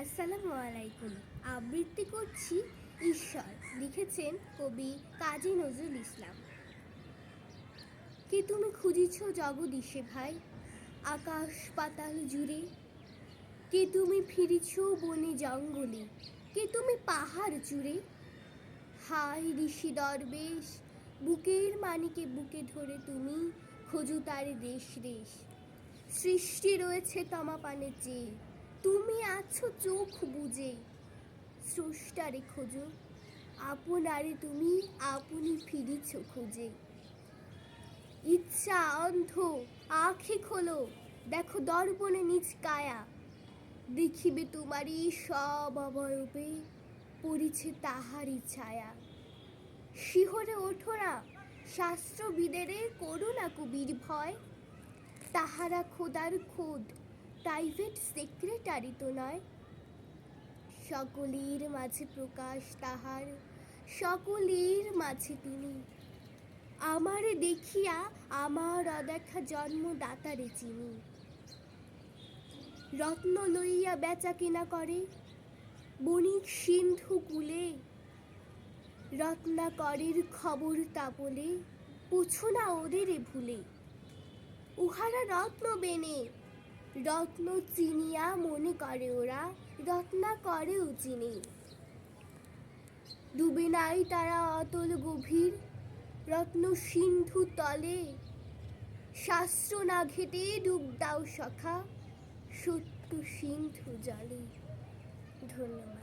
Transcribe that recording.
আসসালামু আলাইকুম। আবৃত্তি করছি ঈশ্বর, লিখেছেন কবি কাজী নজরুল ইসলাম। কে তুমি খুঁজিছ জগদীশে ভাই, আকাশ পাতাল জুড়ে? কে তুমি ফিরিছ বনে জঙ্গলে? কে তুমি পাহাড় জুড়ে? হাই ঋষি দরবেশ, বুকের মানিকে বুকে ধরে তুমি খোঁজো তার দেশ দেশ। সৃষ্টি রয়েছে তমা পানে চেয়ে, তুমি আছো চোখ বুজে। স্রষ্টারে খোঁজো, আপনারে তুমি আপনি ফিরিছ খুঁজে। ইচ্ছা অন্ধ, আঁখি খোলো, দেখো দর্পণে নিজ কায়া। দেখিবে তোমারই সব অবয়বে পড়িছে তাহারই ছায়া। শিহরে ওঠো না, শাস্ত্রবিদেরে করো না কবির ভয়। তাহারা খোদার খোদ, প্রাইভেট সেক্রেটারি তো নয়। সকলের মাঝে প্রকাশ তাহার, সকলের মাঝে তিনি। আমারে দেখিয়া আমার অদেখা জন্মদাতারে চিনি। রত্ন লইয়া বেচা কেনা করে বণিক সিন্ধু কূলে। রত্নাকরের খবর তাপলে, পুছো না ওদের ভুলে। উহারা রত্ন বেনে, রত্ন চিনিয়া মনে করে ওরা রত্নাকরেও চিনি। ডুবে নাই তারা অতল গভীর রত্ন সিন্ধু তলে। শাস্ত্র না ঘেটে ডুব দাও সখা সত্য সিন্ধু জলে। ধন্যবাদ।